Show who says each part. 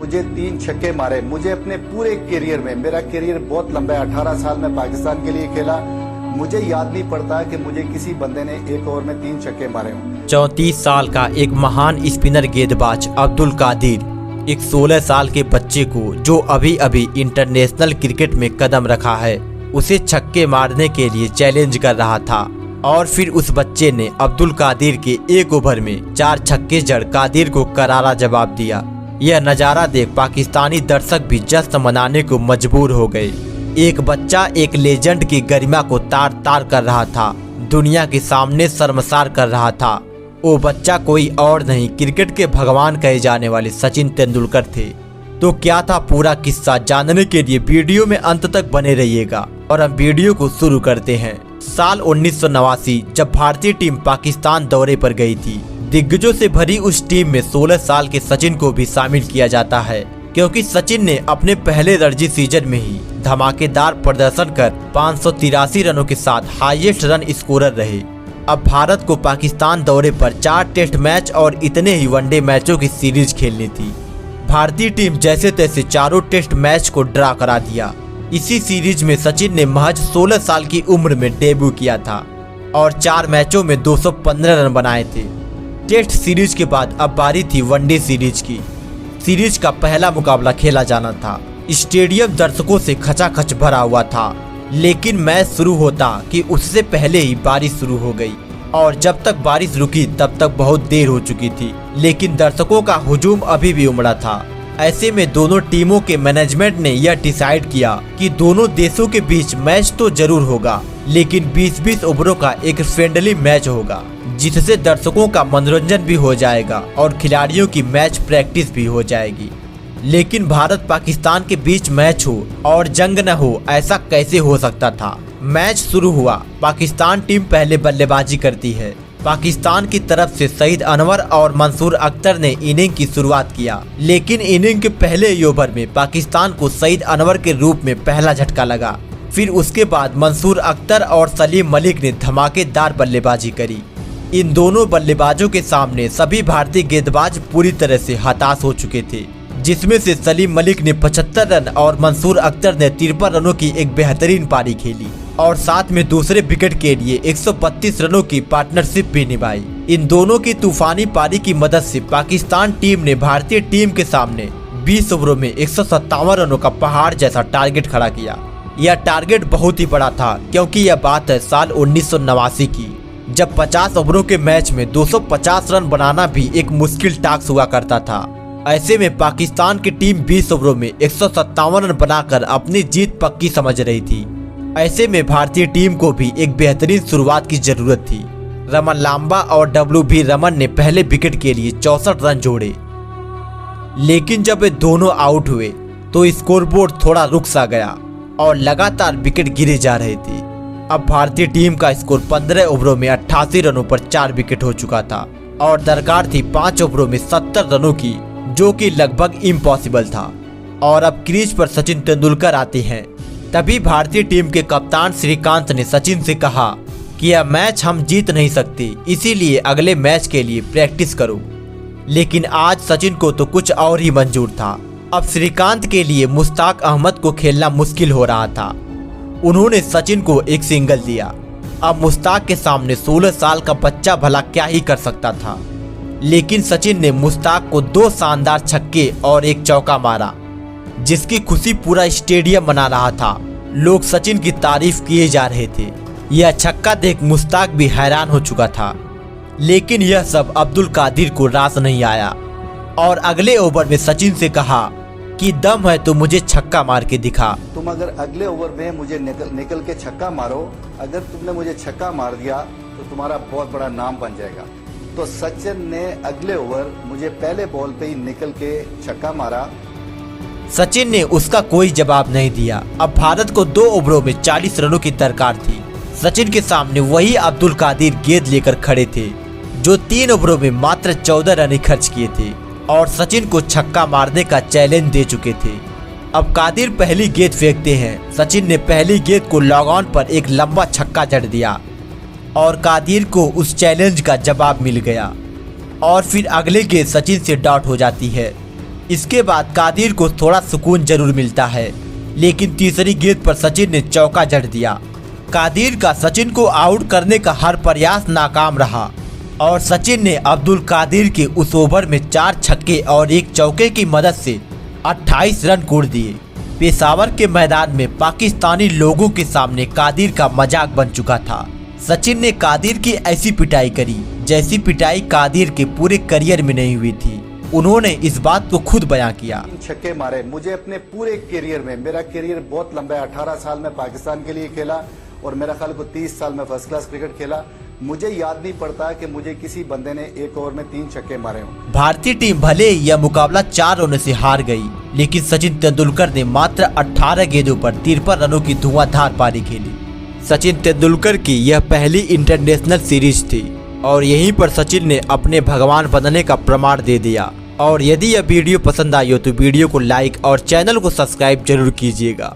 Speaker 1: मुझे 3 छक्के मारे। मुझे अपने पूरे करियर में, मेरा करियर बहुत लंबा है, 18 साल में पाकिस्तान के लिए खेला, मुझे याद नहीं पड़ता कि मुझे किसी बंदे ने एक ओवर में 3 छक्के मारे हों।
Speaker 2: 34 साल का एक महान स्पिनर गेंदबाज अब्दुल कादिर एक 16 साल के बच्चे को, जो अभी अभी इंटरनेशनल क्रिकेट में कदम रखा है, उसे छक्के मारने के लिए चैलेंज कर रहा था। और फिर उस बच्चे ने अब्दुल कादिर के एक ओवर में 4 छक्के जड़ कादिर को करारा जवाब दिया। यह नज़ारा देख पाकिस्तानी दर्शक भी जश्न मनाने को मजबूर हो गए। एक बच्चा एक लेजेंड की गरिमा को तार तार कर रहा था, दुनिया के सामने शर्मसार कर रहा था। वो बच्चा कोई और नहीं, क्रिकेट के भगवान कहे जाने वाले सचिन तेंदुलकर थे। तो क्या था पूरा किस्सा, जानने के लिए वीडियो में अंत तक बने रहिएगा। और हम वीडियो को शुरू करते हैं। साल 1989 जब भारतीय टीम पाकिस्तान दौरे पर गई थी, दिग्गजों से भरी उस टीम में 16 साल के सचिन को भी शामिल किया जाता है, क्योंकि सचिन ने अपने पहले रणजी सीजन में ही धमाकेदार प्रदर्शन कर 583 रनों के साथ हाईएस्ट रन स्कोरर रहे। अब भारत को पाकिस्तान दौरे पर 4 टेस्ट मैच और इतने ही वनडे मैचों की सीरीज खेलनी थी। भारतीय टीम जैसे तैसे चारों टेस्ट मैच को ड्रा करा दिया। इसी सीरीज में सचिन ने महज 16 साल की उम्र में डेब्यू किया था और 4 मैचों में 215 रन बनाए थे। टेस्ट सीरीज के बाद अब बारी थी वनडे सीरीज की। सीरीज का पहला मुकाबला खेला जाना था। स्टेडियम दर्शकों से खचाखच भरा हुआ था, लेकिन मैच शुरू होता कि उससे पहले ही बारिश शुरू हो गई। और जब तक बारिश रुकी तब तक बहुत देर हो चुकी थी, लेकिन दर्शकों का हुजूम अभी भी उमड़ा था। ऐसे में दोनों टीमों के मैनेजमेंट ने यह डिसाइड किया कि दोनों देशों के बीच मैच तो जरूर होगा, लेकिन 20-20 ओवरों का एक फ्रेंडली मैच होगा, जिससे दर्शकों का मनोरंजन भी हो जाएगा और खिलाड़ियों की मैच प्रैक्टिस भी हो जाएगी। लेकिन भारत पाकिस्तान के बीच मैच हो और जंग न हो, ऐसा कैसे हो सकता था। मैच शुरू हुआ। पाकिस्तान टीम पहले बल्लेबाजी करती है। पाकिस्तान की तरफ से सईद अनवर और मंसूर अख्तर ने इनिंग की शुरुआत किया, लेकिन इनिंग के पहले ओवर में पाकिस्तान को सईद अनवर के रूप में पहला झटका लगा। फिर उसके बाद मंसूर अख्तर और सलीम मलिक ने धमाकेदार बल्लेबाजी करी। इन दोनों बल्लेबाजों के सामने सभी भारतीय गेंदबाज पूरी तरह से हताश हो चुके थे, जिसमें से सलीम मलिक ने 75 रन और मंसूर अख्तर ने 53 रनों की एक बेहतरीन पारी खेली और साथ में दूसरे विकेट के लिए 132 रनों की पार्टनरशिप भी निभाई। इन दोनों की तूफानी पारी की मदद से पाकिस्तान टीम ने भारतीय टीम के सामने 20 ओवरों में 157 रनों का पहाड़ जैसा टारगेट खड़ा किया। यह टारगेट बहुत ही बड़ा था, क्योंकि यह बात है साल 1989 की, जब 50 ओवरों के मैच में 250 रन बनाना भी एक मुश्किल टास्क हुआ करता था। ऐसे में पाकिस्तान की टीम 20 ओवरों में 157 रन बनाकर अपनी जीत पक्की समझ रही थी। ऐसे में भारतीय टीम को भी एक बेहतरीन शुरुआत की जरूरत थी। रमन लांबा और डब्ल्यू.बी. रमन ने पहले विकेट के लिए 64 रन जोड़े, लेकिन जब वे दोनों आउट हुए तो स्कोरबोर्ड थोड़ा रुक सा गया और लगातार विकेट गिरे जा रहे थे। अब भारतीय टीम का स्कोर 15 ओवरों में 88 रनों पर 4 विकेट हो चुका था और दरकार थी 5 ओवरों में 70 रनों की, जो कि लगभग इम्पॉसिबल था। और अब क्रीज पर सचिन तेंदुलकर आते हैं। तभी भारतीय टीम के कप्तान श्रीकांत ने सचिन से कहा कि यह मैच हम जीत नहीं सकते, इसीलिए अगले मैच के लिए प्रैक्टिस करो। लेकिन आज सचिन को तो कुछ और ही मंजूर था। अब श्रीकांत के लिए मुश्ताक अहमद को खेलना मुश्किल हो रहा था। उन्होंने सचिन को एक सिंगल दिया। अब मुश्ताक के सामने 16 साल का बच्चा भला क्या ही कर सकता था, लेकिन सचिन ने मुश्ताक को 2 शानदार छक्के और एक चौका मारा, जिसकी खुशी पूरा स्टेडियम मना रहा था। लोग सचिन की तारीफ किए जा रहे थे। यह छक्का देख मुश्ताक भी हैरान हो चुका था, लेकिन यह सब अब्दुल कादिर को रास नहीं आया और अगले ओवर में सचिन से कहा कि दम है तो मुझे छक्का मार के दिखा।
Speaker 1: तुम अगर अगले ओवर में मुझे निकल के छक्का मारो, अगर तुमने मुझे छक्का मार दिया तो तुम्हारा बहुत बड़ा नाम बन जाएगा। तो सचिन ने अगले ओवर मुझे पहले बॉल पे ही निकल के छक्का मारा।
Speaker 2: सचिन ने उसका कोई जवाब नहीं दिया। अब भारत को 2 ओवरों में 40 रनों की दरकार थी। सचिन के सामने वही अब्दुल कादिर गेंद लेकर खड़े थे, जो 3 ओवरों में मात्र 14 रन ही खर्च किए थे और सचिन को छक्का मारने का चैलेंज दे चुके थे। अब कादिर पहली गेंद फेंकते हैं। सचिन ने पहली गेंद को लॉग ऑन पर एक लंबा छक्का जड़ दिया और कादिर को उस चैलेंज का जवाब मिल गया और फिर अगले गेंद सचिन से डॉट हो जाती है। इसके बाद कादिर को थोड़ा सुकून जरूर मिलता है, लेकिन तीसरी गेंद पर सचिन ने चौका जड़ दिया। कादिर का सचिन को आउट करने का हर प्रयास नाकाम रहा और सचिन ने अब्दुल कादिर के उस ओवर में 4 छक्के और 1 चौके की मदद से 28 रन कोड़ दिए। पेशावर के मैदान में पाकिस्तानी लोगों के सामने कादिर का मजाक बन चुका था। सचिन ने कादिर की ऐसी पिटाई करी जैसी पिटाई कादिर के पूरे करियर में नहीं हुई थी। उन्होंने इस बात को खुद बयां किया।
Speaker 1: 3 छक्के मारे मुझे अपने पूरे करियर में। मेरा करियर बहुत लंबा है, 18 साल में पाकिस्तान के लिए खेला और मेरा ख्याल को 30 साल में फर्स्ट क्लास क्रिकेट खेला। मुझे याद नहीं पड़ता कि मुझे किसी बंदे ने 1 ओवर में 3 छक्के मारे हों।
Speaker 2: भारतीय टीम भले यह मुकाबला 4 रनों से हार गई, लेकिन सचिन तेंदुलकर ने मात्र 18 गेंदों पर 53 रनों की धुआंधार पारी खेली। सचिन तेंदुलकर की यह पहली इंटरनेशनल सीरीज थी और यहीं पर सचिन ने अपने भगवान बनने का प्रमाण दे दिया। और यदि यह वीडियो पसंद आई हो तो वीडियो को लाइक और चैनल को सब्सक्राइब जरूर कीजिएगा।